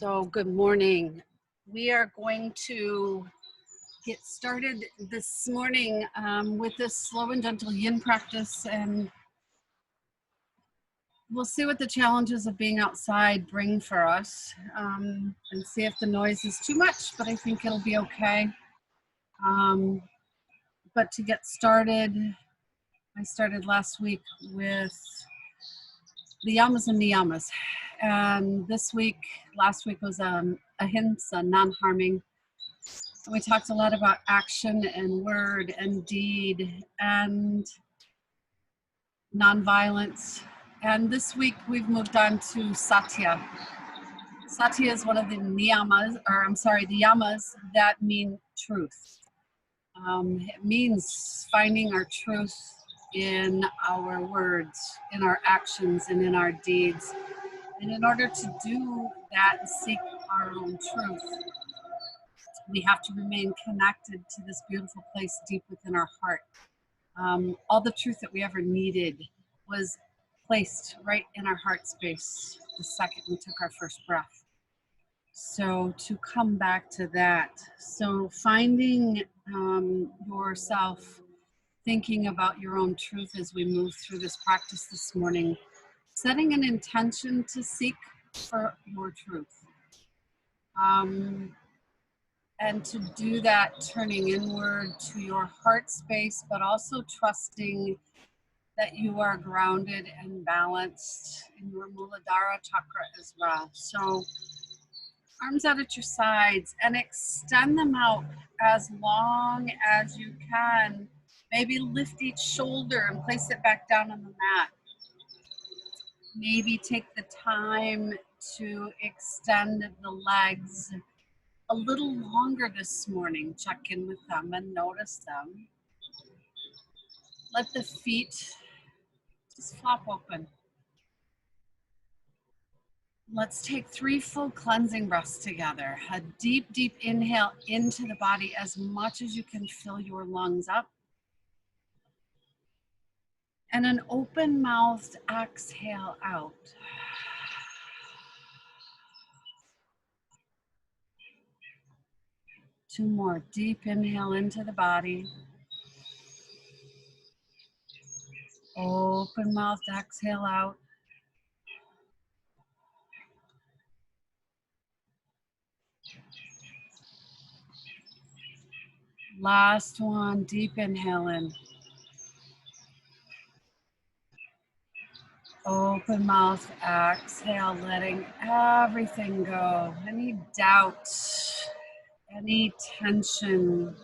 So good morning. We are going to get started this morning with this slow and gentle yin practice, and we'll see what the challenges of being outside bring for us, and see if the noise is too much, but I think it'll be okay. But to get started, I started last week with the yamas and niyamas. And last week was ahimsa, non-harming. We talked a lot about action and word and deed and nonviolence. And this week we've moved on to Satya. Satya is one of the the yamas that mean truth. It means finding our truth in our words, in our actions, and in our deeds. And in order to do that and seek our own truth, we have to remain connected to this beautiful place deep within our heart. All the truth that we ever needed was placed right in our heart space the second we took our first breath. So to come back to that, so finding yourself thinking about your own truth as we move through this practice this morning, setting an intention to seek for your truth. And to do that, turning inward to your heart space, but also trusting that you are grounded and balanced in your Muladhara chakra as well. So arms out at your sides and extend them out as long as you can. Maybe lift each shoulder and place it back down on the mat. Maybe take the time to extend the legs a little longer this morning. Check in with them and notice them. Let the feet just flop open. Let's take 3 full cleansing breaths together. A deep, deep inhale into the body as much as you can fill your lungs up. And an open-mouthed exhale out. Two more. Deep inhale into the body. Open-mouthed exhale out. Last one. Deep inhale in. Open mouth, exhale, letting everything go. Any doubt, any tension,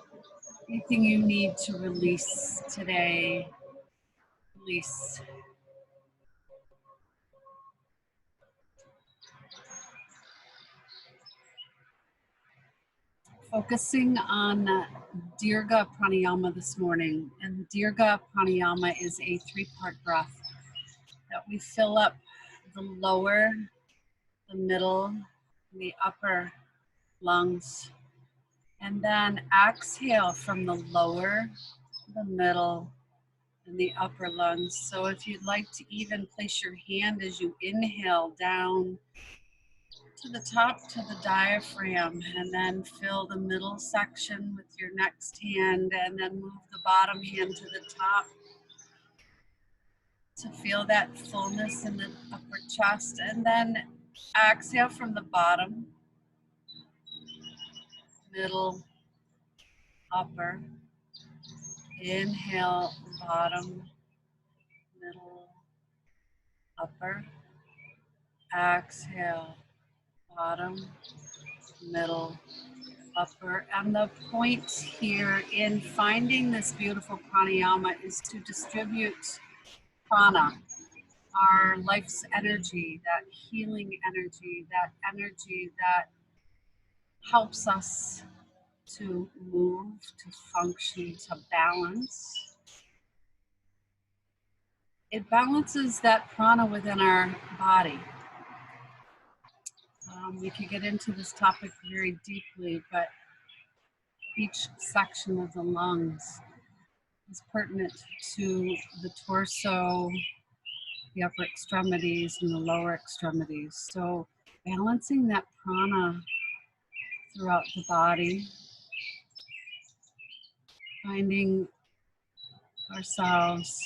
anything you need to release today, release. Focusing on Dirga Pranayama this morning. And Dirga Pranayama is a 3-part breath that we fill up the lower, the middle, and the upper lungs. And then exhale from the lower, the middle, and the upper lungs. So if you'd like to even place your hand as you inhale down to the top, to the diaphragm, and then fill the middle section with your next hand, and then move the bottom hand to the top to feel that fullness in the upper chest. And then exhale from the bottom, middle, upper. Inhale, bottom, middle, upper. Exhale, bottom, middle, upper. And the point here in finding this beautiful pranayama is to distribute prana, our life's energy, that healing energy, that energy that helps us to move, to function, to balance. It balances that prana within our body. We could get into this topic very deeply, but each section of the lungs is pertinent to the torso, the upper extremities, and the lower extremities. So balancing that prana throughout the body, finding ourselves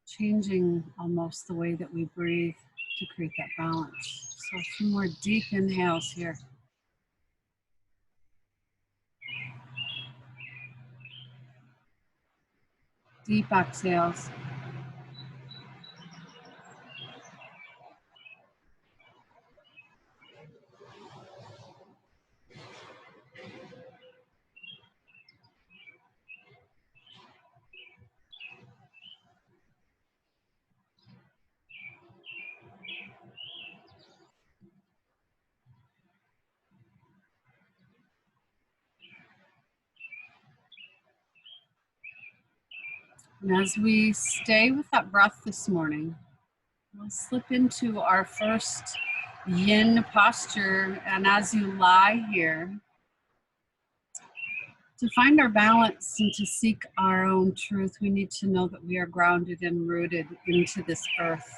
changing almost the way that we breathe to create that balance. So a few more deep inhales here. Deep exhales. And as we stay with that breath this morning, we'll slip into our first yin posture. And as you lie here, to find our balance and to seek our own truth, we need to know that we are grounded and rooted into this earth.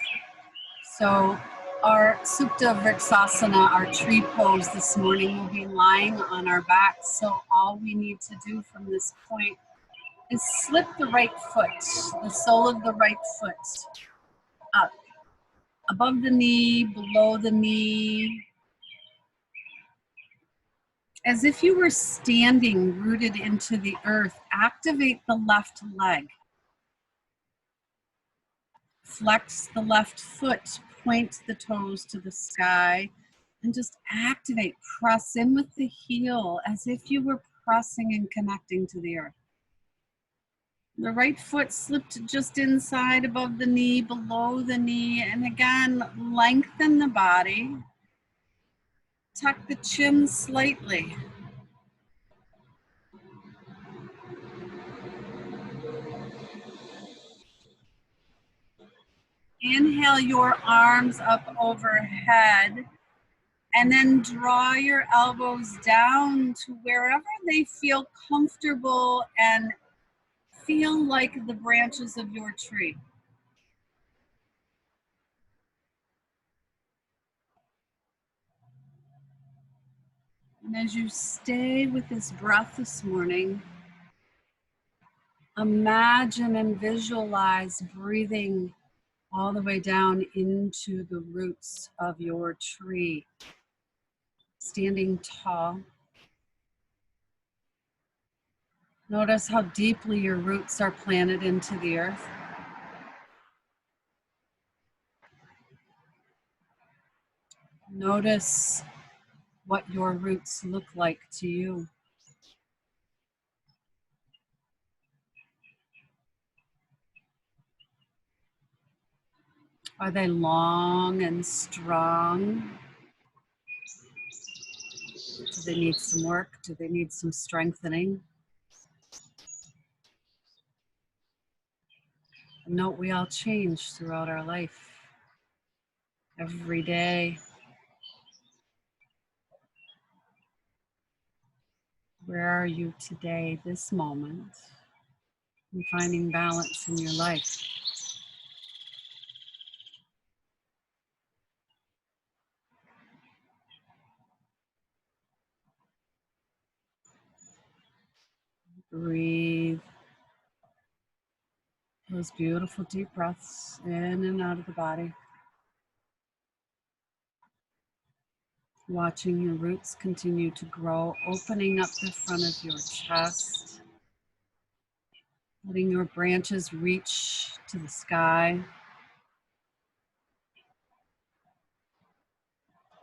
So our Supta Vrksasana, our tree pose this morning, will be lying on our backs. So all we need to do from this point is slip the right foot, the sole of the right foot up, above the knee, below the knee, as if you were standing rooted into the earth. Activate the left leg. Flex the left foot, point the toes to the sky, and just activate. Press in with the heel as if you were pressing and connecting to the earth. The right foot slipped just inside, above the knee, below the knee, and again, lengthen the body. Tuck the chin slightly. Inhale your arms up overhead, and then draw your elbows down to wherever they feel comfortable and feel like the branches of your tree. And as you stay with this breath this morning, imagine and visualize breathing all the way down into the roots of your tree, standing tall. Notice how deeply your roots are planted into the earth. Notice what your roots look like to you. Are they long and strong? Do they need some work? Do they need some strengthening? Note we all change throughout our life. Every day. Where are you today, this moment, in finding balance in your life? Breathe those beautiful deep breaths in and out of the body. Watching your roots continue to grow, opening up the front of your chest, letting your branches reach to the sky.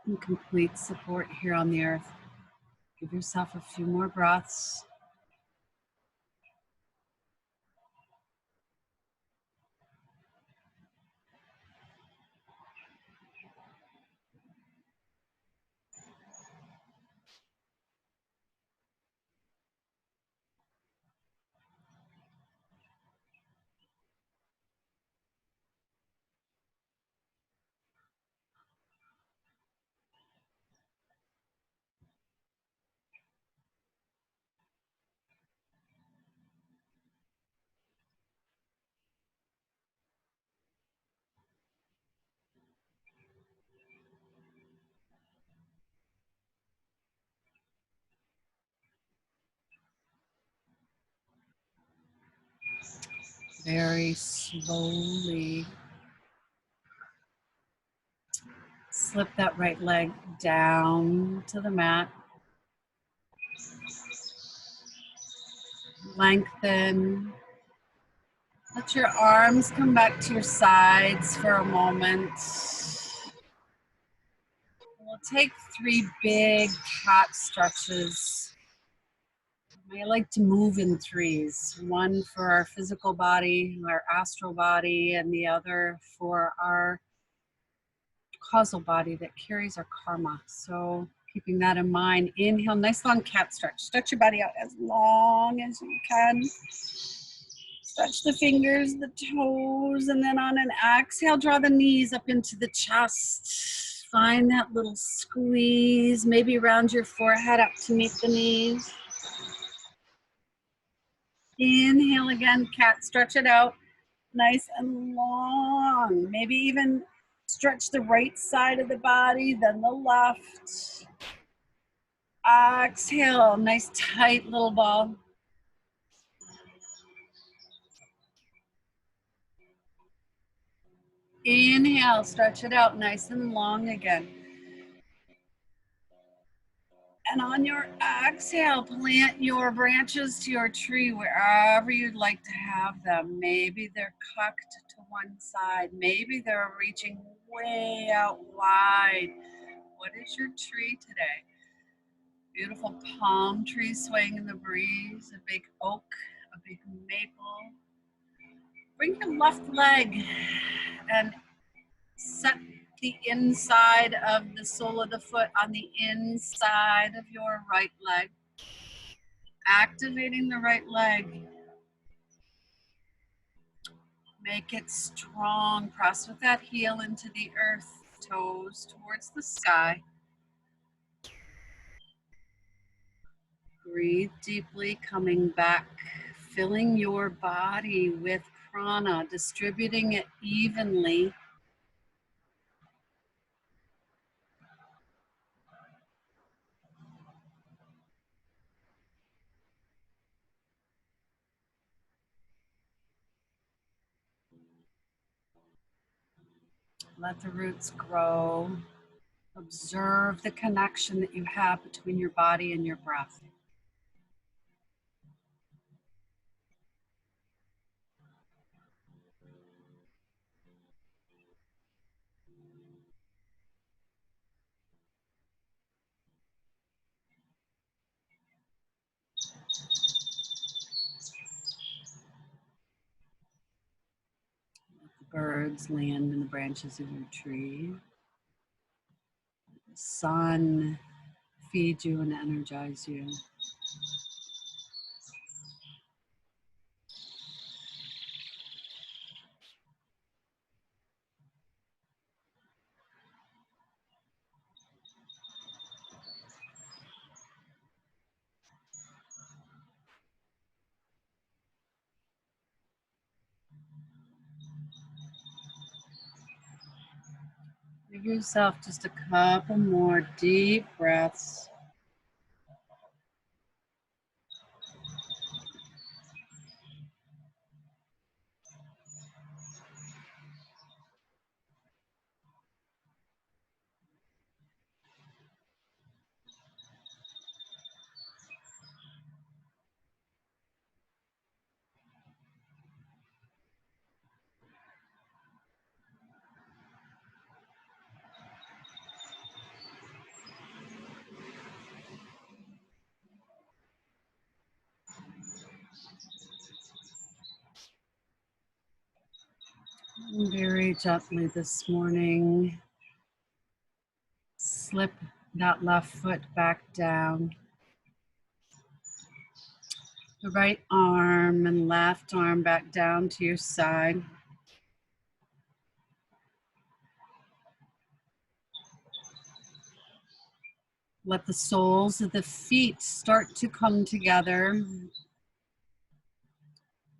In complete support here on the earth. Give yourself a few more breaths. Very slowly slip that right leg down to the mat. Lengthen. Let your arms come back to your sides for a moment. We'll take 3 big cat stretches. I like to move in 3s. One for our physical body, our astral body, and the other for our causal body that carries our karma. So keeping that in mind, inhale, nice long cat stretch. Stretch your body out as long as you can. Stretch the fingers, the toes, and then on an exhale, draw the knees up into the chest. Find that little squeeze, maybe round your forehead up to meet the knees. Inhale again, cat, stretch it out. Nice and long. Maybe even stretch the right side of the body, then the left. Exhale, nice tight little ball. Inhale, stretch it out nice and long again. And on your exhale, plant your branches to your tree wherever you'd like to have them. Maybe they're cocked to one side. Maybe they're reaching way out wide. What is your tree today? Beautiful palm tree swaying in the breeze, a big oak, a big maple. Bring your left leg and set the inside of the sole of the foot on the inside of your right leg. Activating the right leg. Make it strong. Press with that heel into the earth, toes towards the sky. Breathe deeply, coming back, filling your body with prana, distributing it evenly. Let the roots grow. Observe the connection that you have between your body and your breath. Birds land in the branches of your tree. The sun feeds you and energizes you. Give yourself just a couple more deep breaths. Very gently this morning, slip that left foot back down. The right arm and left arm back down to your side. Let the soles of the feet start to come together.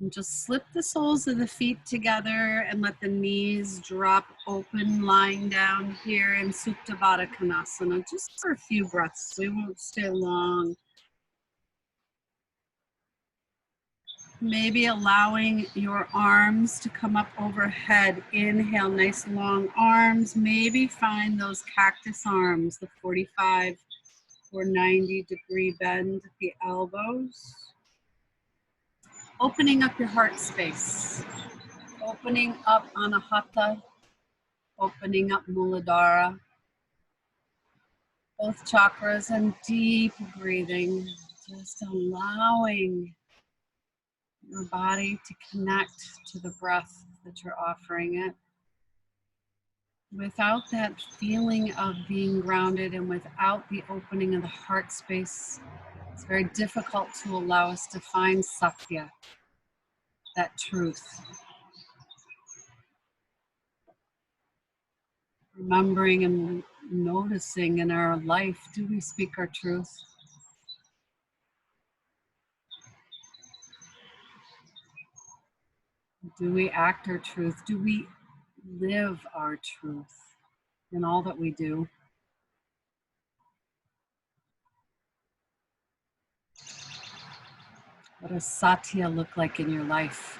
And just slip the soles of the feet together and let the knees drop open, lying down here in Supta Baddha Konasana, just for a few breaths. We won't stay long. Maybe allowing your arms to come up overhead. Inhale, nice long arms. Maybe find those cactus arms, the 45 or 90-degree bend at the elbows. Opening up your heart space. Opening up Anahata. Opening up Muladhara. Both chakras, and deep breathing. Just allowing your body to connect to the breath that you're offering it. Without that feeling of being grounded and without the opening of the heart space, it's very difficult to allow us to find Satya, that truth. Remembering and noticing in our life, do we speak our truth? Do we act our truth? Do we live our truth in all that we do? What does Satya look like in your life?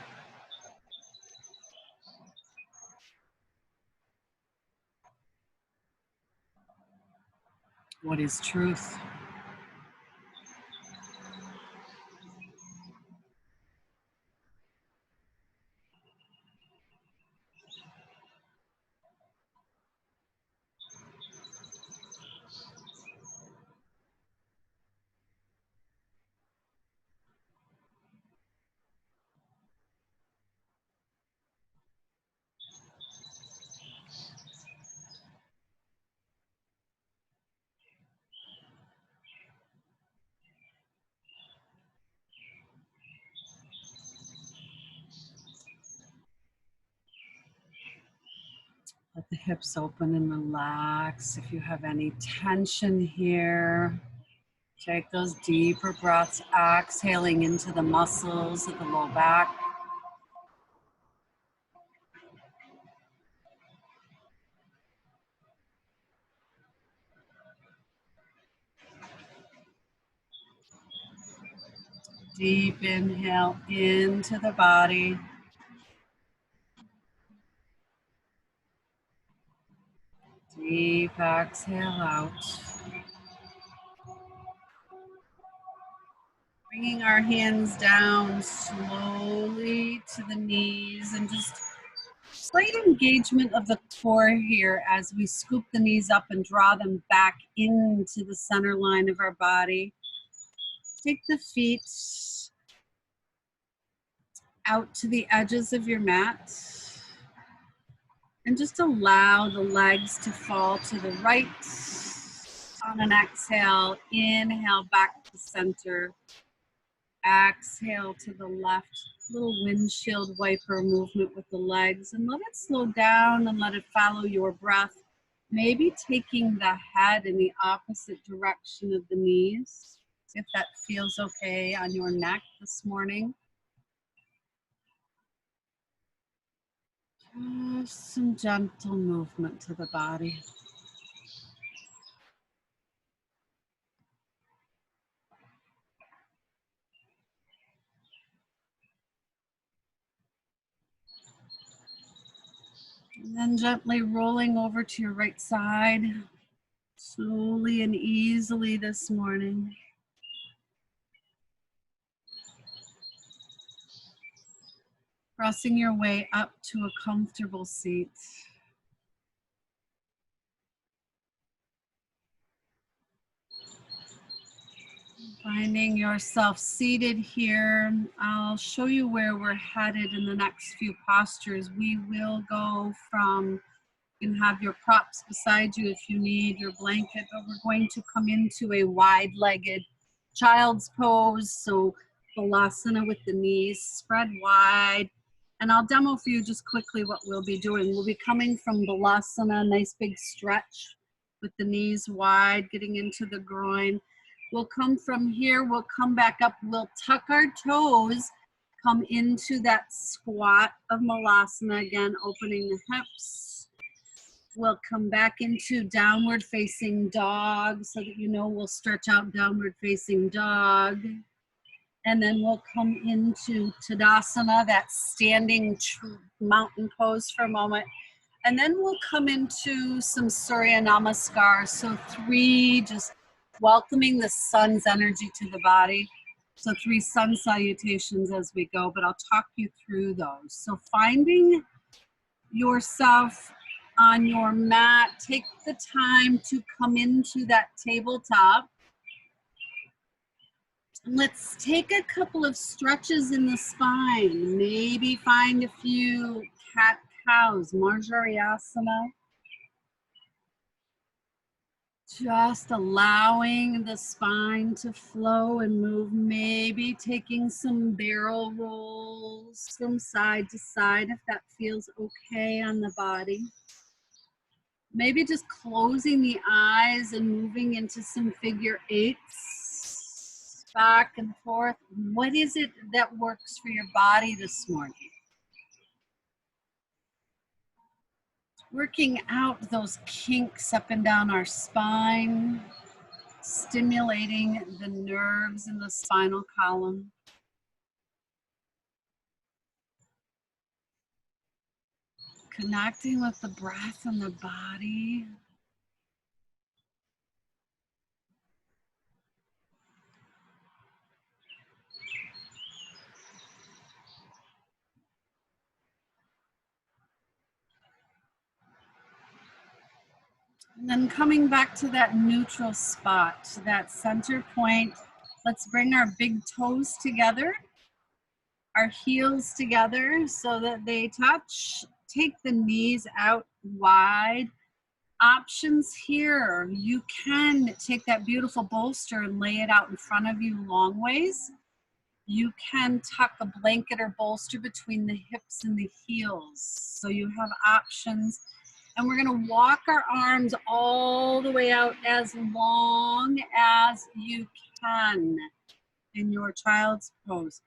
What is truth? Let the hips open and relax. If you have any tension here, take those deeper breaths, exhaling into the muscles of the low back. Deep inhale into the body. Deep exhale out. Bringing our hands down slowly to the knees, and just slight engagement of the core here as we scoop the knees up and draw them back into the center line of our body. Take the feet out to the edges of your mat and just allow the legs to fall to the right. On an exhale, inhale back to center. Exhale to the left. Little windshield wiper movement with the legs, and let it slow down and let it follow your breath. Maybe taking the head in the opposite direction of the knees, if that feels okay on your neck this morning. Just some gentle movement to the body. And then gently rolling over to your right side, slowly and easily this morning. Pressing your way up to a comfortable seat. Finding yourself seated here. I'll show you where we're headed in the next few postures. We will go from, you can have your props beside you if you need your blanket, but we're going to come into a wide-legged child's pose. So Badrasana with the knees spread wide. And I'll demo for you just quickly what we'll be doing. We'll be coming from Badrasana, nice big stretch with the knees wide, getting into the groin. We'll come from here, we'll come back up, we'll tuck our toes, come into that squat of Malasana again, opening the hips. We'll come back into downward facing dog so that you know we'll stretch out downward facing dog. And then we'll come into Tadasana, that standing mountain pose for a moment. And then we'll come into some Surya Namaskar. So 3, just welcoming the sun's energy to the body. So 3 sun salutations as we go, but I'll talk you through those. So finding yourself on your mat, take the time to come into that tabletop. Let's take a couple of stretches in the spine. Maybe find a few cat-cows, Marjariyasana. Just allowing the spine to flow and move, maybe taking some barrel rolls from side to side if that feels okay on the body. Maybe just closing the eyes and moving into some figure 8s, back and forth. What is it that works for your body this morning? Working out those kinks up and down our spine, stimulating the nerves in the spinal column. Connecting with the breath and the body. And then coming back to that neutral spot, to that center point. Let's bring our big toes together, our heels together so that they touch. Take the knees out wide. Options here, you can take that beautiful bolster and lay it out in front of you long ways. You can tuck a blanket or bolster between the hips and the heels. So you have options. And we're going to walk our arms all the way out as long as you can in your child's pose.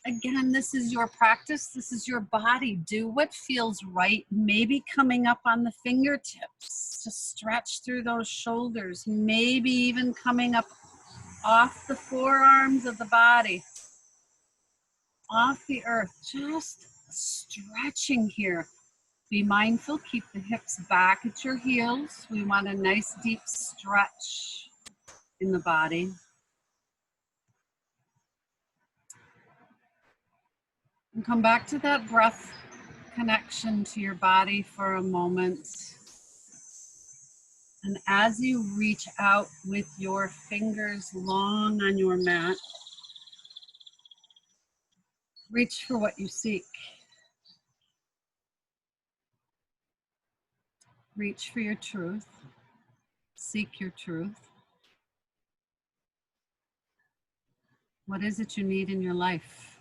Again, this is your practice. This is your body. Do what feels right. Maybe coming up on the fingertips to stretch through those shoulders. Maybe even coming up off the forearms of the body, off the earth. Just stretching here. Be mindful. Keep the hips back at your heels. We want a nice deep stretch in the body. And come back to that breath connection to your body for a moment. And as you reach out with your fingers long on your mat, reach for what you seek. Reach for your truth. Seek your truth. What is it you need in your life?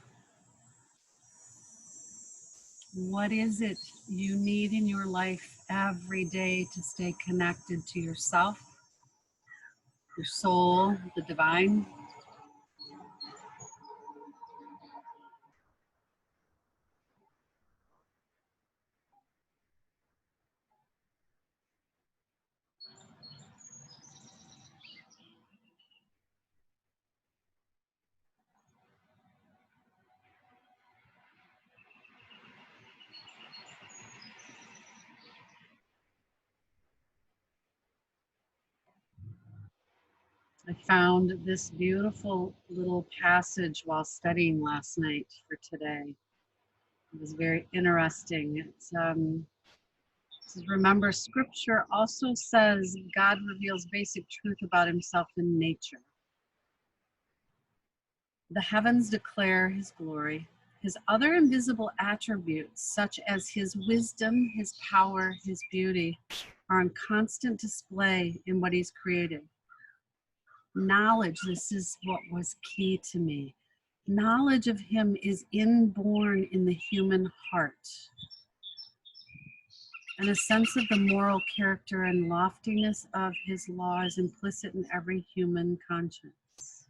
What is it you need in your life every day to stay connected to yourself, your soul, the divine? I found this beautiful little passage while studying last night for today. It was very interesting. It says, remember, scripture also says God reveals basic truth about himself in nature. The heavens declare his glory. His other invisible attributes, such as his wisdom, his power, his beauty, are on constant display in what he's created. Knowledge, this is what was key to me. Knowledge of him is inborn in the human heart. And a sense of the moral character and loftiness of his law is implicit in every human conscience.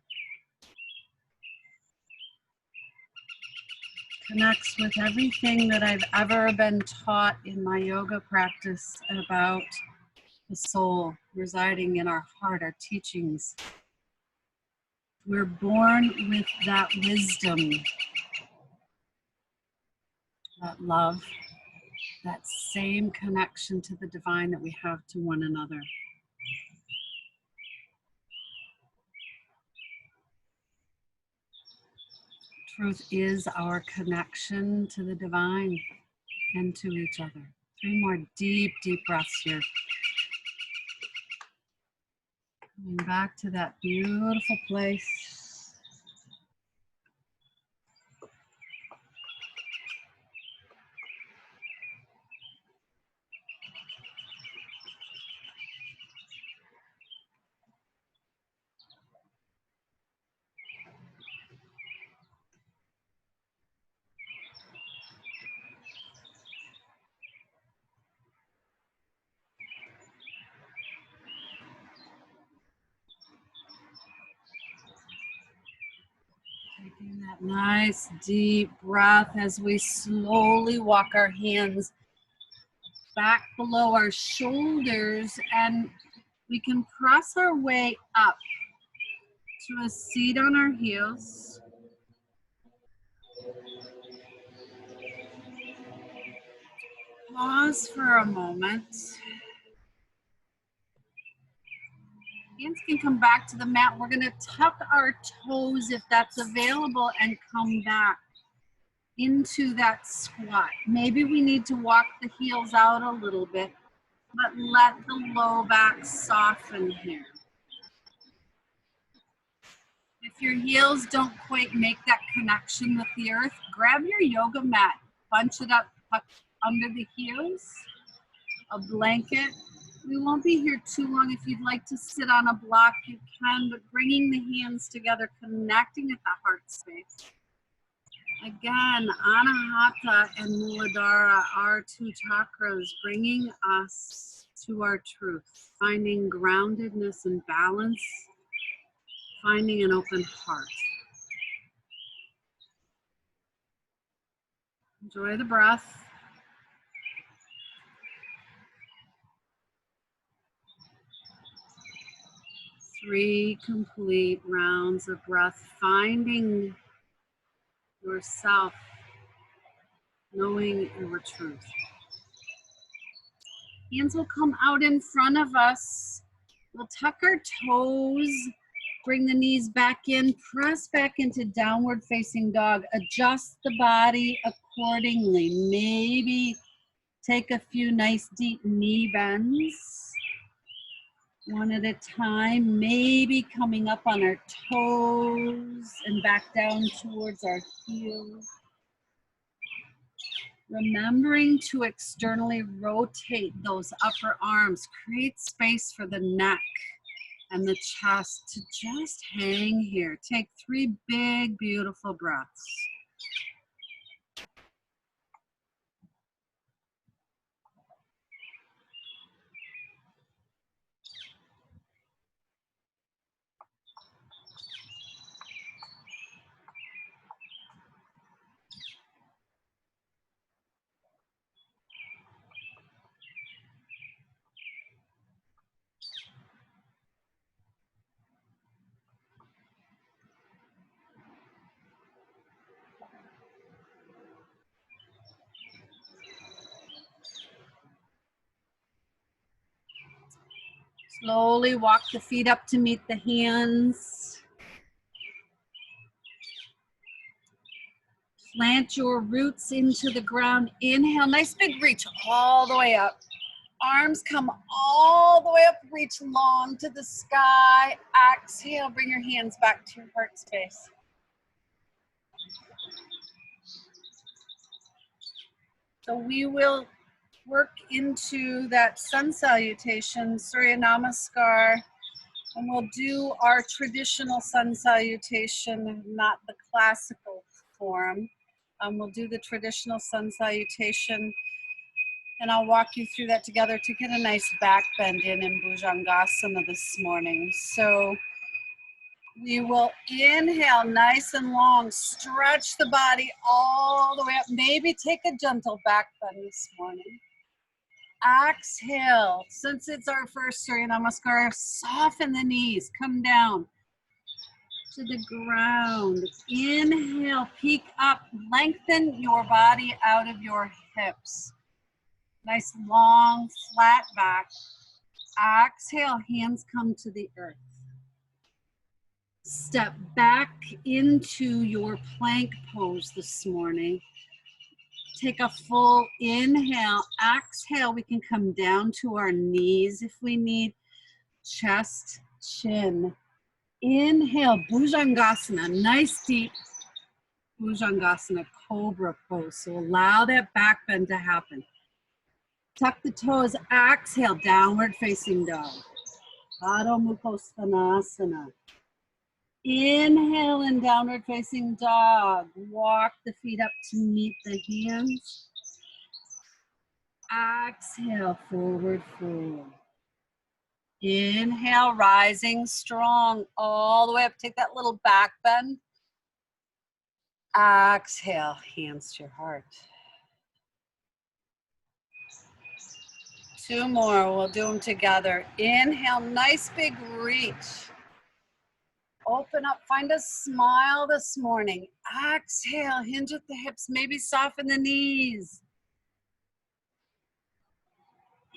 Connects with everything that I've ever been taught in my yoga practice about the soul residing in our heart, our teachings. We're born with that wisdom, that love, that same connection to the divine that we have to one another. Truth is our connection to the divine and to each other. 3 more deep, deep breaths here. Coming back to that beautiful place. Taking that nice deep breath as we slowly walk our hands back below our shoulders, and we can press our way up to a seat on our heels. Pause for a moment. Hands can come back to the mat. We're going to tuck our toes if that's available and come back into that squat. Maybe we need to walk the heels out a little bit, but let the low back soften here. If your heels don't quite make that connection with the earth, grab your yoga mat, bunch it up, tuck under the heels, a blanket. We won't be here too long. If you'd like to sit on a block, you can, but bringing the hands together, connecting at the heart space. Again, Anahata and Muladhara are 2 chakras, bringing us to our truth, finding groundedness and balance, finding an open heart. Enjoy the breath. Three complete rounds of breath, finding yourself, knowing your truth. Hands will come out in front of us. We'll tuck our toes, bring the knees back in, press back into downward facing dog. Adjust the body accordingly. Maybe take a few nice deep knee bends. One at a time, maybe coming up on our toes and back down towards our heels. Remembering to externally rotate those upper arms, create space for the neck and the chest to just hang here. Take 3 big, beautiful breaths. Slowly walk the feet up to meet the hands. Plant your roots into the ground. Inhale, nice big reach all the way up. Arms come all the way up, reach long to the sky. Exhale, bring your hands back to your heart space. So we will work into that sun salutation, Surya Namaskar, and we'll do our traditional sun salutation, not the classical form. We'll do the traditional sun salutation, and I'll walk you through that together to get a nice back bend in Bhujangasana this morning. So we will inhale nice and long, stretch the body all the way up, maybe take a gentle back bend this morning. Exhale, since it's our first Surya Namaskar, soften the knees, come down. to the ground. Inhale, peek up, lengthen your body out of your hips. Nice long, flat back. Exhale, hands come to the earth. Step back into your plank pose this morning. Take a full inhale. Exhale, we can come down to our knees if we need. Chest, chin. Inhale, Bhujangasana, nice deep Bhujangasana, cobra pose. So allow that back bend to happen. Tuck the toes, exhale, downward facing dog. Pachimottanasana. Inhale in downward facing dog. Walk the feet up to meet the hands. Exhale, forward fold. Inhale, rising strong all the way up. Take that little back bend. Exhale, hands to your heart. 2 more, we'll do them together. Inhale, nice big reach. Open up, find a smile this morning. Exhale, hinge at the hips, maybe soften the knees.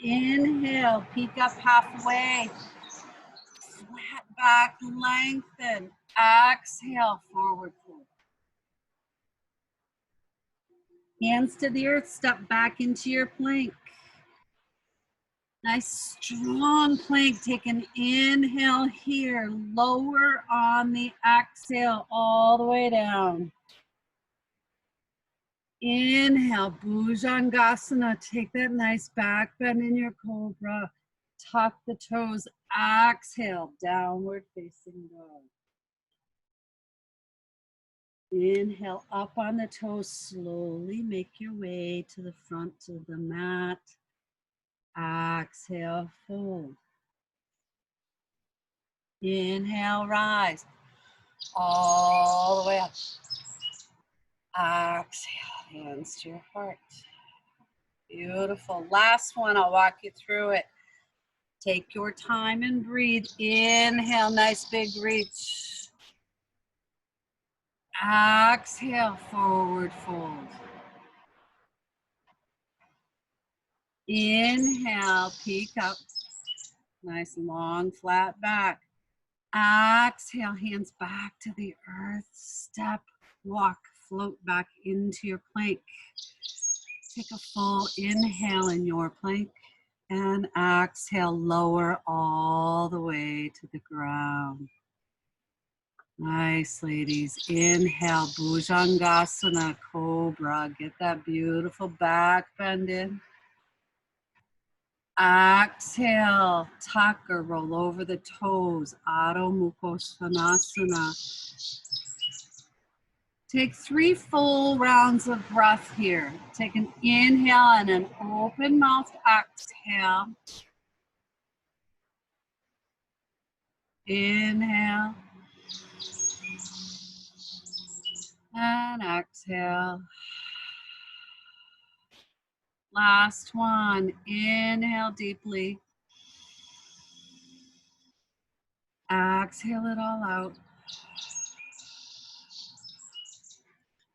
Inhale, peek up halfway. Flat back, lengthen. Exhale, forward fold. Hands to the earth, step back into your plank. Nice strong plank. Take an inhale here. Lower on the exhale all the way down. Inhale, Bhujangasana. Take that nice back bend in your cobra. Tuck the toes. Exhale, downward facing dog. Inhale, up on the toes. Slowly make your way to the front of the mat. Exhale, fold. Inhale, rise. All the way up. Exhale, hands to your heart. Beautiful. Last one, I'll walk you through it. Take your time and breathe. Inhale, nice big reach. Exhale, forward fold. Inhale, peek up. Nice long flat back. Exhale, hands back to the earth. Step, walk, float back into your plank. Take a full inhale in your plank and exhale, lower all the way to the ground. Nice, ladies. Inhale, Bhujangasana, Cobra. Get that beautiful back bend in. Exhale, tuck or roll over the toes, Adho Mukha Svanasana. Take 3 full rounds of breath here. Take an inhale and an open mouth exhale. Inhale. And exhale. Last one. Inhale deeply. Exhale it all out.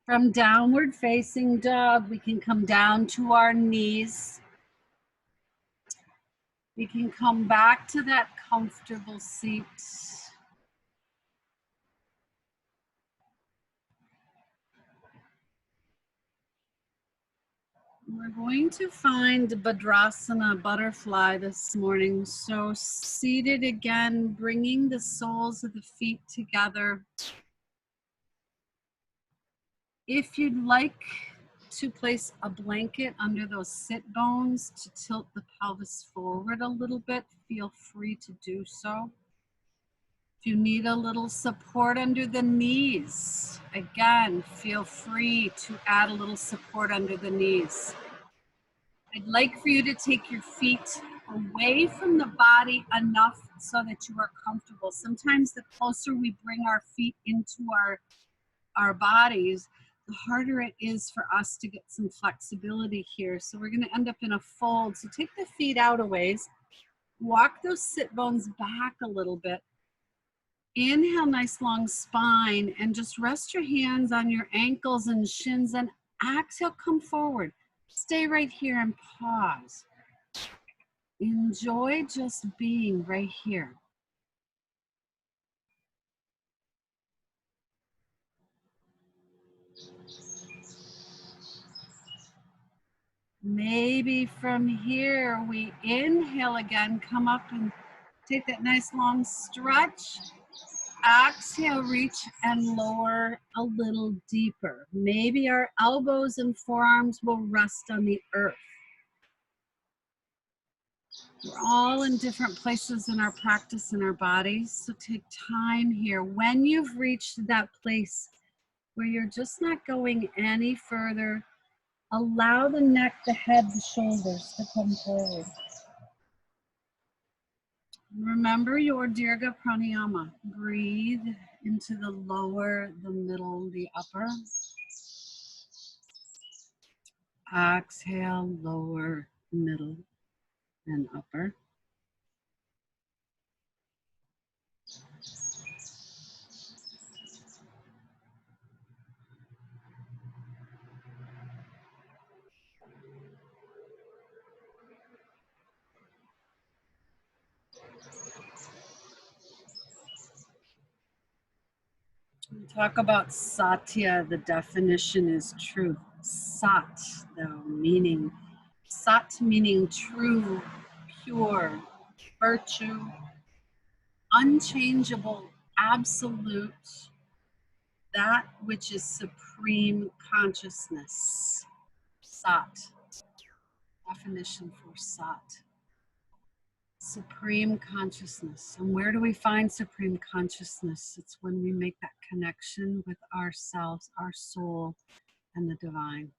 From downward facing dog, we can come down to our knees. We can come back to that comfortable seat. We're going to find Badrasana Butterfly this morning. So seated again, bringing the soles of the feet together. If you'd like to place a blanket under those sit bones to tilt the pelvis forward a little bit, feel free to do so. If you need a little support under the knees, again, feel free to add a little support under the knees. I'd like for you to take your feet away from the body enough so that you are comfortable. Sometimes the closer we bring our feet into our bodies, the harder it is for us to get some flexibility here. So we're going to end up in a fold. So take the feet out a ways. Walk those sit bones back a little bit. Inhale, nice long spine, and just rest your hands on your ankles and shins, and exhale, come forward. Stay right here and pause. Enjoy just being right here. Maybe from here, we inhale again, come up and take that nice long stretch. Exhale, reach and lower a little deeper. Maybe our elbows and forearms will rest on the earth. We're all in different places in our practice in our bodies, so take time here. When you've reached that place where you're just not going any further, allow the neck, the head, the shoulders to come forward. Remember your Dirga Pranayama. Breathe into the lower, the middle, the upper. Exhale, lower, middle, and upper. We talk about Satya. The definition is truth. Sat, though, meaning Sat meaning true, pure, virtue, unchangeable, absolute, that which is supreme consciousness. Sat. Definition for Sat. Supreme consciousness. And where do we find supreme consciousness? It's when we make that connection with ourselves, our soul, and the divine.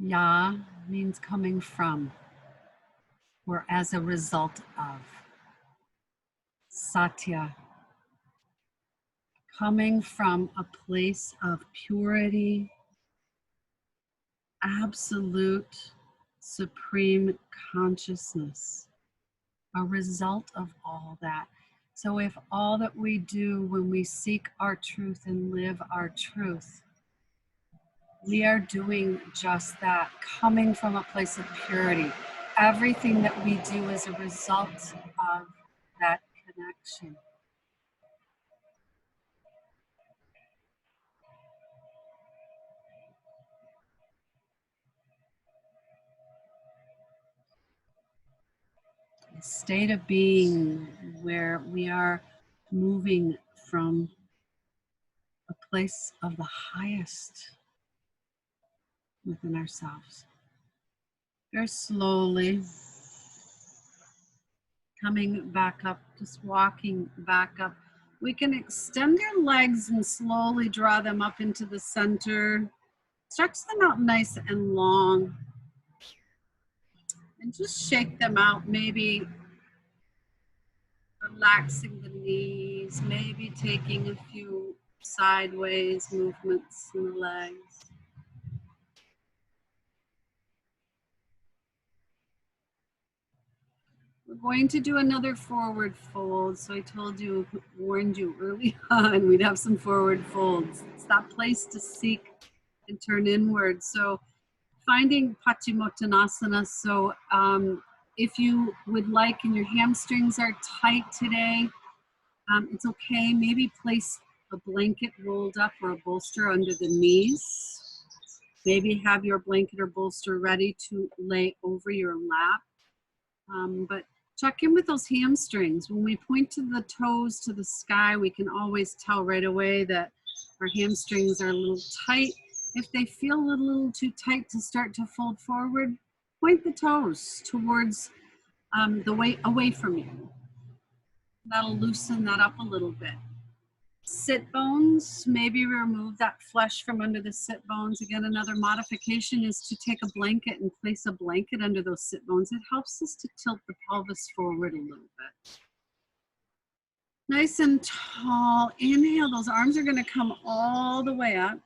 Ya means coming from, or as a result of. Satya, coming from a place of purity, absolute, supreme consciousness, a result of all that. So if all that we do when we seek our truth and live our truth, we are doing just that, coming from a place of purity. Everything that we do is a result of that connection. A state of being where we are moving from a place of the highest within ourselves. Very slowly coming back up, just walking back up. We can extend our legs and slowly draw them up into the center. Stretch them out nice and long. And just shake them out, maybe relaxing the knees, maybe taking a few sideways movements in the legs. We're going to do another forward fold. So I warned you early on, we'd have some forward folds. It's that place to seek and turn inward. So finding Pachimottanasana. So if you would like and your hamstrings are tight today, it's okay. Maybe place a blanket rolled up or a bolster under the knees. Maybe have your blanket or bolster ready to lay over your lap. But check in with those hamstrings. When we point to the toes to the sky, we can always tell right away that our hamstrings are a little tight. If they feel a little too tight to start to fold forward, point the toes towards the way away from you. That'll loosen that up a little bit. Sit bones, maybe remove that flesh from under the sit bones. Again, another modification is to take a blanket and place a blanket under those sit bones. It helps us to tilt the pelvis forward a little bit. Nice and tall. Inhale, those arms are going to come all the way up.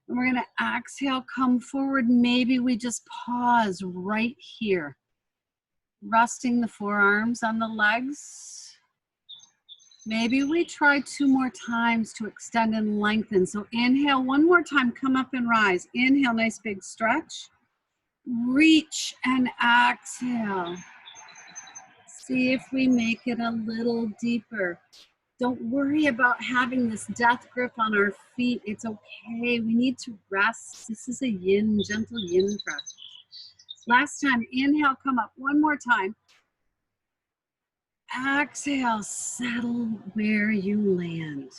And we're going to exhale, come forward. Maybe we just pause right here. Resting the forearms on the legs. Maybe we try 2 more times to extend and lengthen. So inhale one more time, come up and rise. Inhale, nice big stretch. Reach and exhale. See if we make it a little deeper. Don't worry about having this death grip on our feet. It's okay. We need to rest. This is a yin, gentle yin practice. Last time, inhale, come up one more time. Exhale, settle where you land.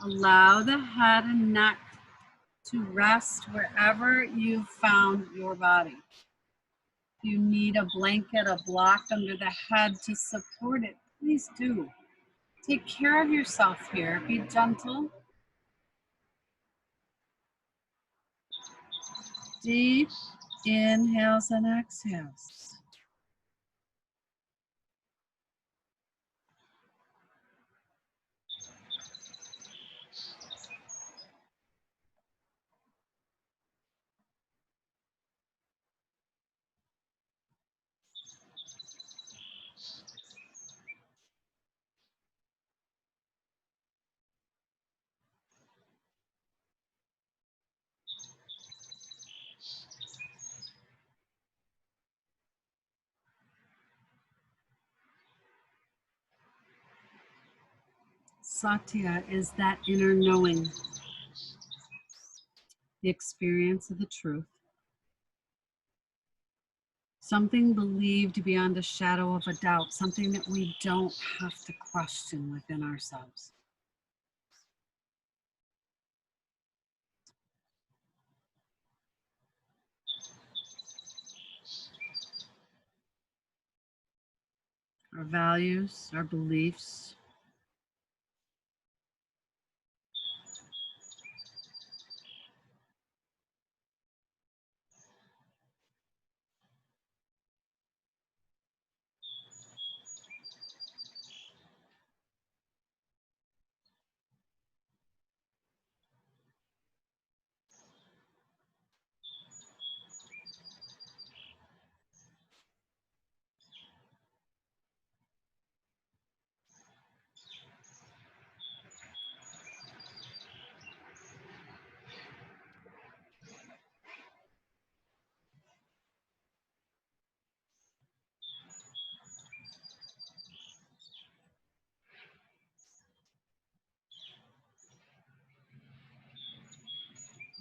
Allow the head and neck to rest wherever you found your body. If you need a blanket, a block under the head to support it, please do. Take care of yourself here. Be gentle. Deep inhales and exhales. Satya is that inner knowing, the experience of the truth. Something believed beyond a shadow of a doubt, something that we don't have to question within ourselves. Our values, our beliefs.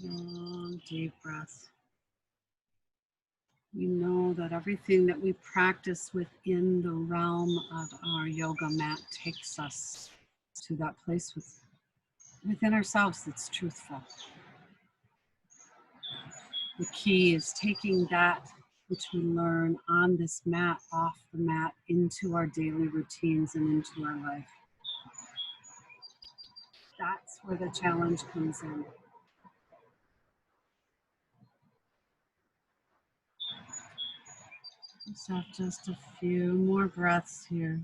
Long, deep breaths. We know that everything that we practice within the realm of our yoga mat takes us to that place within ourselves that's truthful. The key is taking that which we learn on this mat, off the mat, into our daily routines and into our life. That's where the challenge comes in. Let's have just a few more breaths here.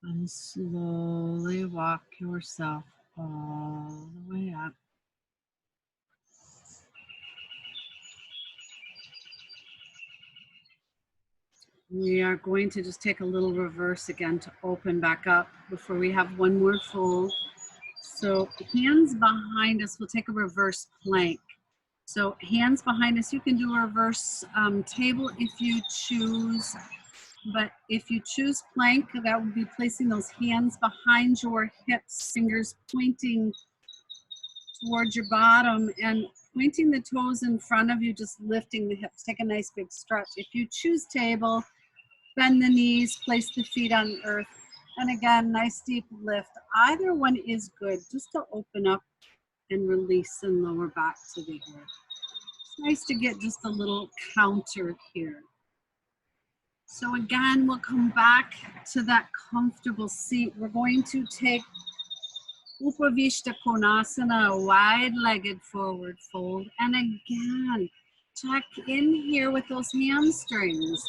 And slowly walk yourself all the way up. We are going to just take a little reverse again to open back up before we have one more fold. So hands behind us, we'll take a reverse plank. So hands behind us, you can do a reverse table if you choose. But if you choose plank, that would be placing those hands behind your hips, fingers pointing towards your bottom and pointing the toes in front of you, just lifting the hips. Take a nice big stretch. If you choose table, bend the knees, place the feet on earth. And again, nice deep lift. Either one is good, just to open up and release and lower back to the earth. It's nice to get just a little counter here. So again, we'll come back to that comfortable seat. We're going to take Upavishta Konasana, wide-legged forward fold. And again, check in here with those hamstrings.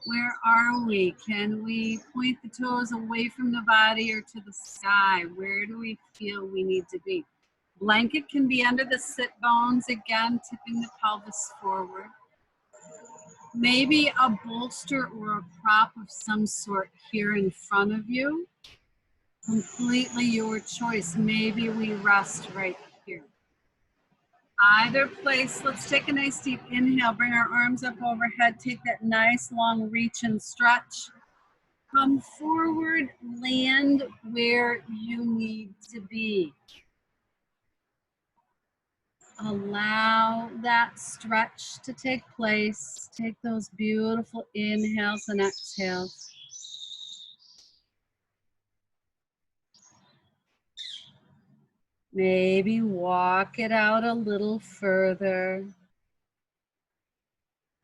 Where are we? Can we point the toes away from the body or to the sky? Where do we feel we need to be? Blanket can be under the sit bones, again, tipping the pelvis forward. Maybe a bolster or a prop of some sort here in front of you. Completely your choice. Maybe we rest right here. Either place, let's take a nice deep inhale, bring our arms up overhead, take that nice long reach and stretch. Come forward, land where you need to be. Allow that stretch to take place. Take those beautiful inhales and exhales. Maybe walk it out a little further.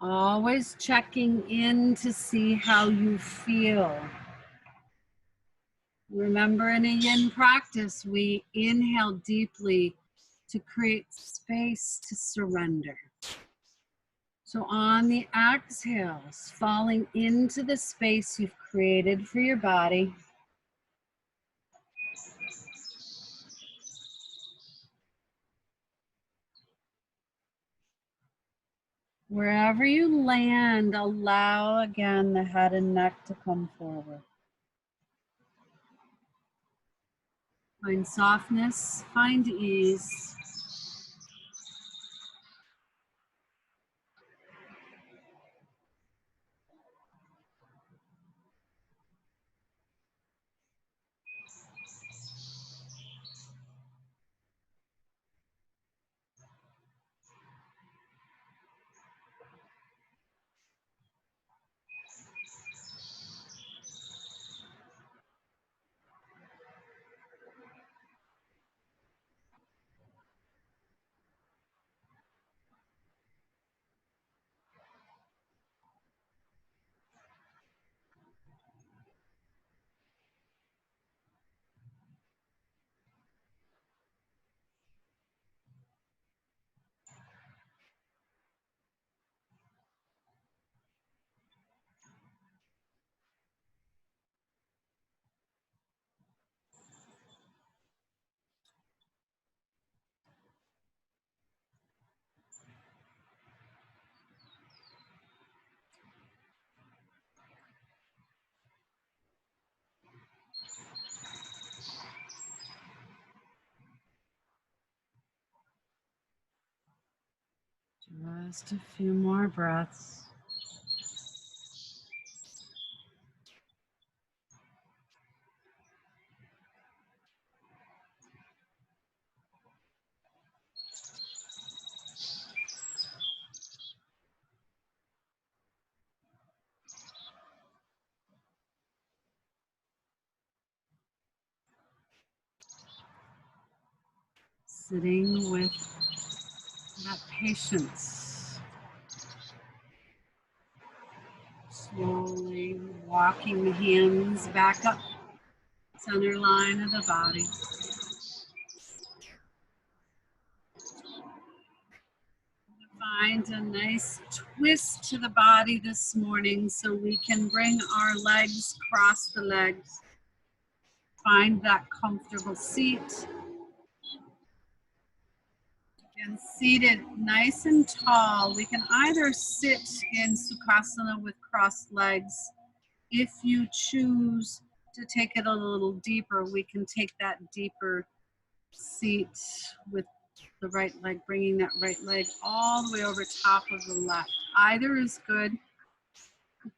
Always checking in to see how you feel. Remember, in a yin practice, we inhale deeply to create space to surrender. So on the exhales, falling into the space you've created for your body. Wherever you land, allow again the head and neck to come forward. Find softness, find ease. Just a few more breaths. Sitting with that patience. Slowly walking the hands back up, center line of the body. Find a nice twist to the body this morning so we can bring our legs, cross the legs. Find that comfortable seat. And seated nice and tall, we can either sit in Sukhasana with crossed legs. If you choose to take it a little deeper, we can take that deeper seat with the right leg, bringing that right leg all the way over top of the left. Either is good.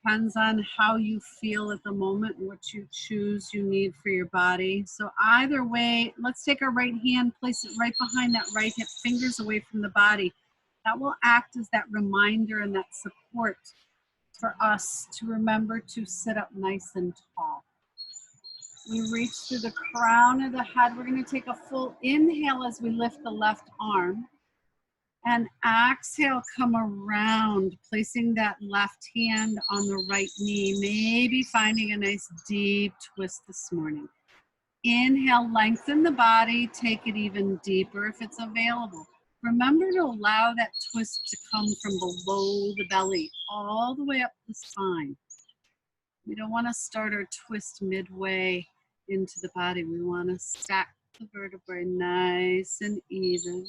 Depends on how you feel at the moment and what you choose you need for your body. So either way, let's take our right hand, place it right behind that right hip, fingers away from the body. That will act as that reminder and that support for us to remember to sit up nice and tall. We reach through the crown of the head. We're going to take a full inhale as we lift the left arm. And exhale, come around, placing that left hand on the right knee, maybe finding a nice deep twist this morning. Inhale, lengthen the body, take it even deeper if it's available. Remember to allow that twist to come from below the belly, all the way up the spine. We don't want to start our twist midway into the body. We want to stack the vertebrae nice and even.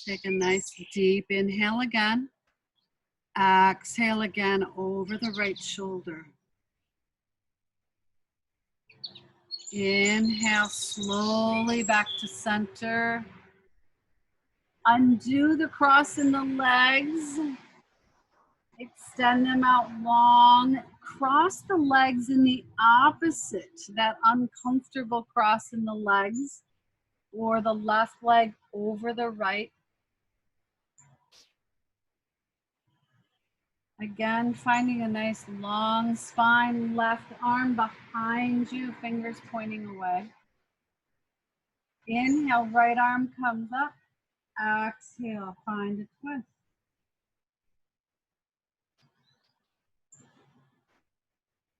Take a nice deep inhale again. Exhale again over the right shoulder. Inhale slowly back to center. Undo the cross in the legs. Extend them out long. Cross the legs in the opposite, that uncomfortable cross in the legs, or the left leg over the right. Again, finding a nice long spine, left arm behind you, fingers pointing away. Inhale, right arm comes up. Exhale, find a twist.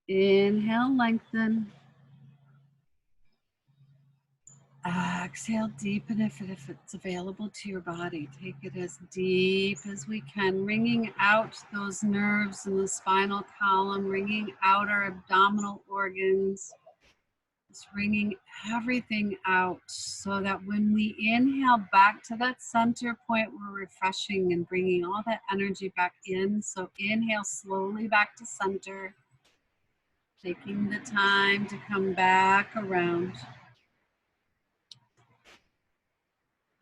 Inhale, lengthen. Exhale, deepen if it's available to your body. Take it as deep as we can, wringing out those nerves in the spinal column, wringing out our abdominal organs, just wringing everything out so that when we inhale back to that center point, we're refreshing and bringing all that energy back in. So inhale slowly back to center, taking the time to come back around.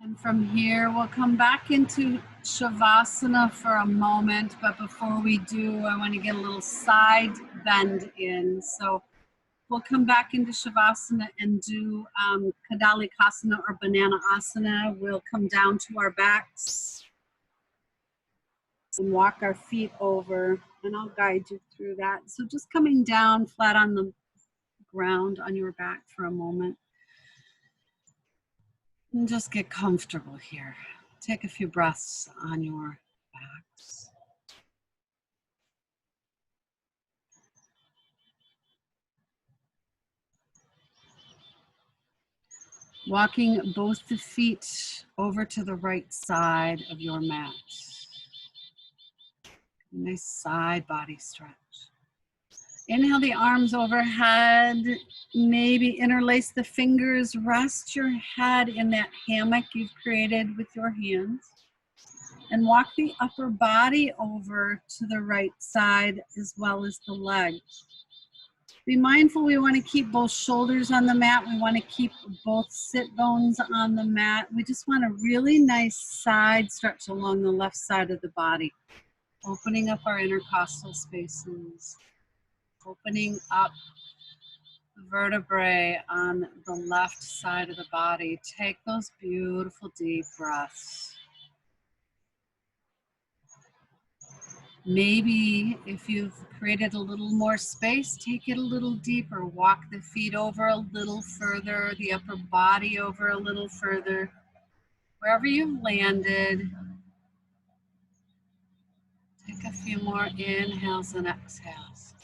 And from here, we'll come back into Shavasana for a moment. But before we do, I want to get a little side bend in. So we'll come back into Shavasana and do Kadalikasana or Banana Asana. We'll come down to our backs and walk our feet over. And I'll guide you through that. So just coming down flat on the ground on your back for a moment. And just get comfortable here. Take a few breaths on your backs. Walking both the feet over to the right side of your mat. Nice side body stretch. Inhale the arms overhead. Maybe interlace the fingers. Rest your head in that hammock you've created with your hands. And walk the upper body over to the right side as well as the legs. Be mindful, we want to keep both shoulders on the mat. We want to keep both sit bones on the mat. We just want a really nice side stretch along the left side of the body. Opening up our intercostal spaces. Opening up the vertebrae on the left side of the body. Take those beautiful deep breaths. Maybe if you've created a little more space, take it a little deeper. Walk the feet over a little further, the upper body over a little further. Wherever you've landed, take a few more inhales and exhales.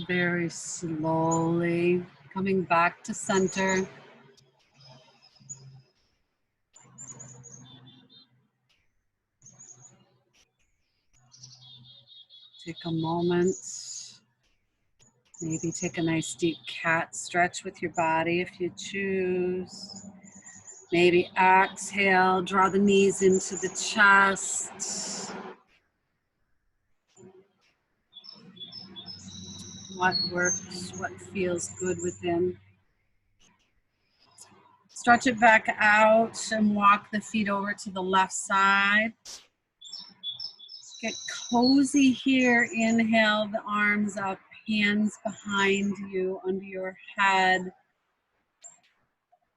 Very slowly coming back to center. Take a moment. Maybe take a nice deep cat stretch with your body if you choose. Maybe exhale, draw the knees into the chest. what works, what feels good within. Stretch it back out and walk the feet over to the left side. Get cozy here. Inhale, the arms up, hands behind you, under your head.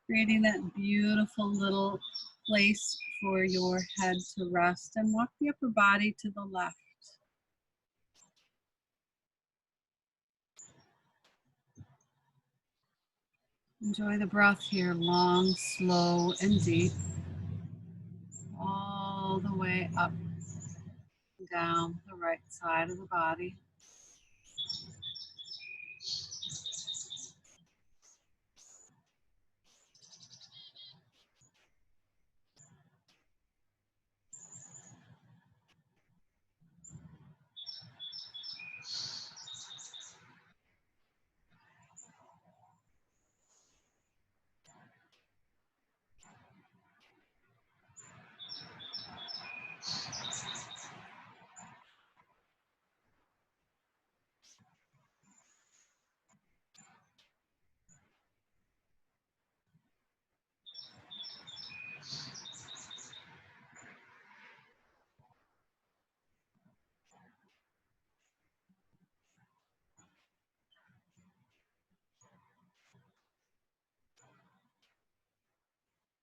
Creating that beautiful little place for your head to rest, and walk the upper body to the left. Enjoy the breath here, long, slow, and deep. All the way up and down the right side of the body.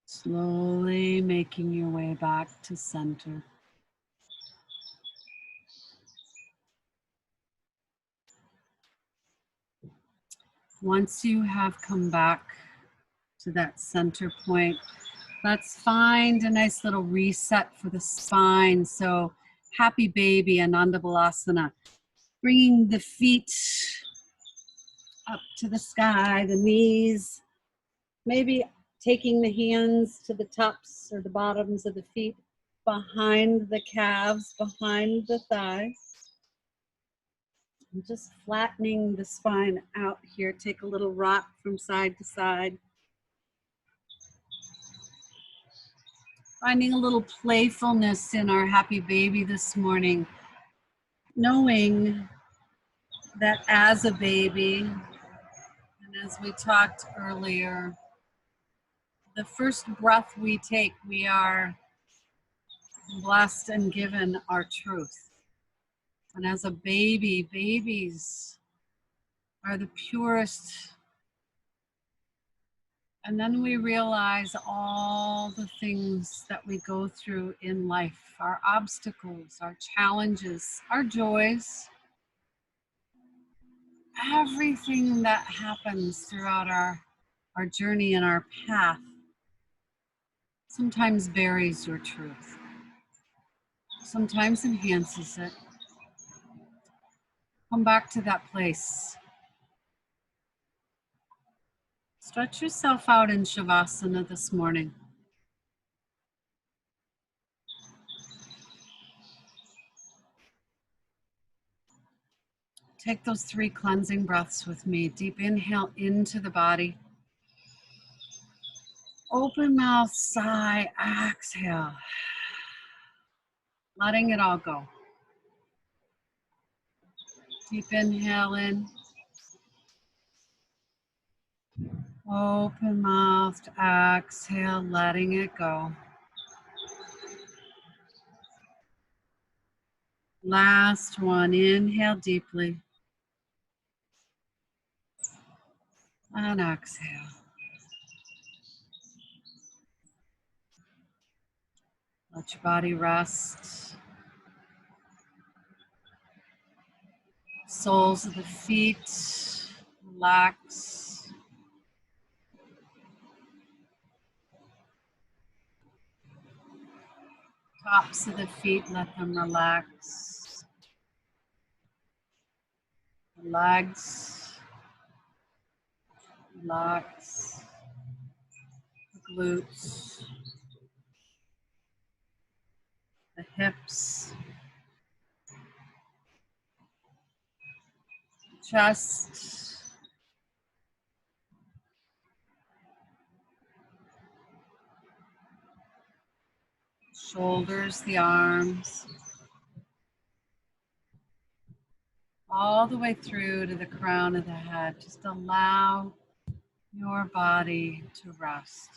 Slowly making your way back to center. Once you have come back to that center point, let's find a nice little reset for the spine. So happy baby, Ananda Balasana. Bringing the feet up to the sky, the knees, maybe taking the hands to the tops or the bottoms of the feet, behind the calves, behind the thighs. And just flattening the spine out here. Take a little rock from side to side. Finding a little playfulness in our happy baby this morning. Knowing that as a baby, and as we talked earlier, the first breath we take, we are blessed and given our truth. And as a baby, babies are the purest. And then we realize all the things that we go through in life, our obstacles, our challenges, our joys, everything that happens throughout our journey and our path sometimes buries your truth, sometimes enhances it. Come back to that place. Stretch yourself out in Shavasana this morning. Take those 3 cleansing breaths with me. Deep inhale into the body. Open mouth, sigh, exhale. Letting it all go. Deep inhale in. Open mouth, exhale, letting it go. Last one, inhale deeply. And exhale. Let your body rest. Soles of the feet, relax. Tops of the feet, let them relax. The legs, relax. The glutes, the hips, chest, shoulders, the arms, all the way through to the crown of the head. Just allow your body to rest.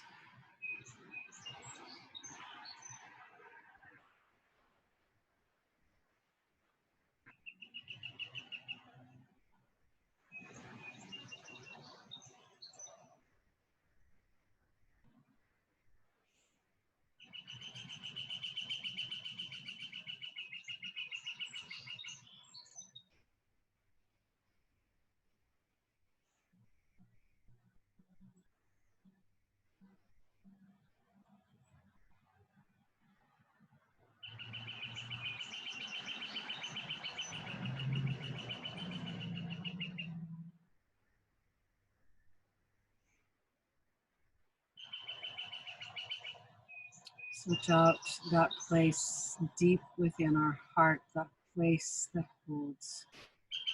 Switch out that place deep within our heart, that place that holds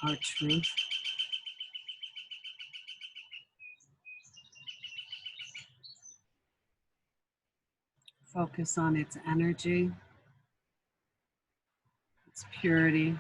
our truth. Focus on its energy, its purity.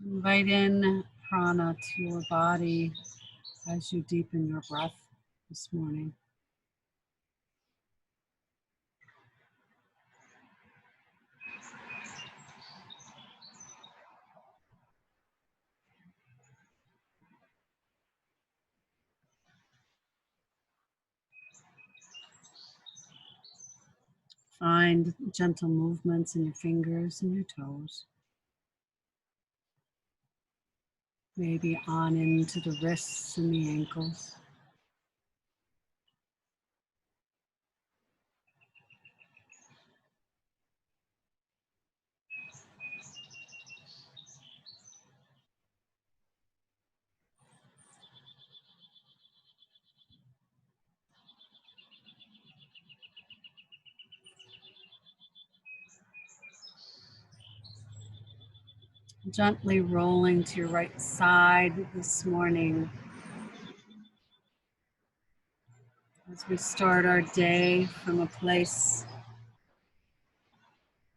Invite in prana to your body as you deepen your breath this morning. Find gentle movements in your fingers and your toes. Maybe on into the wrists and the ankles. Gently rolling to your right side this morning as we start our day from a place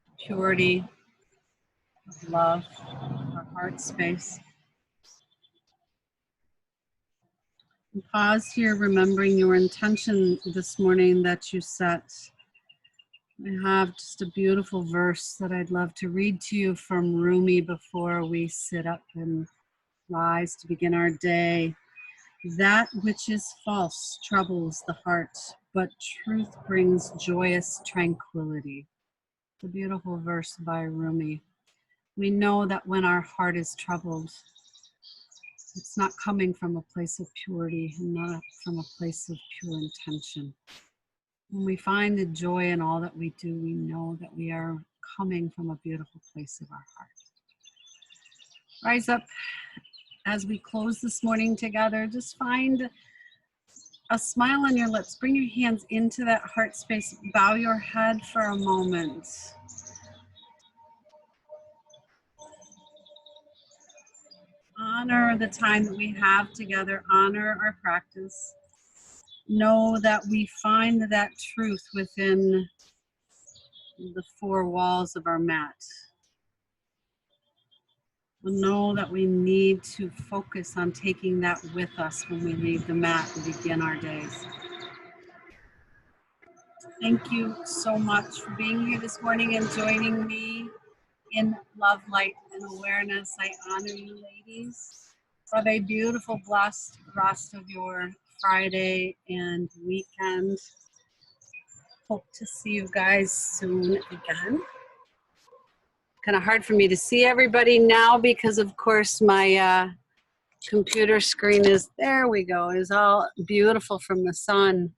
of purity, of love, our heart space. And pause here, remembering your intention this morning that you set. I have just a beautiful verse that I'd love to read to you from Rumi before we sit up and rise to begin our day. That which is false troubles the heart, but truth brings joyous tranquility. It's a beautiful verse by Rumi. We know that when our heart is troubled, it's not coming from a place of purity and not from a place of pure intention. When we find the joy in all that we do, we know that we are coming from a beautiful place of our heart. Rise up as we close this morning together. Just find a smile on your lips. Bring your hands into that heart space. Bow your head for a moment. Honor the time that we have together. Honor our practice. Know that we find that truth within the four walls of our mat. We'll know that we need to focus on taking that with us when we leave the mat and begin our days. Thank you so much for being here this morning and joining me in love, light, and awareness. I honor you, ladies. Have a beautiful, blessed rest of your Friday and weekend. Hope to see you guys soon again. Kind of hard for me to see everybody now because, of course, my computer screen is, there we go, is all beautiful from the sun.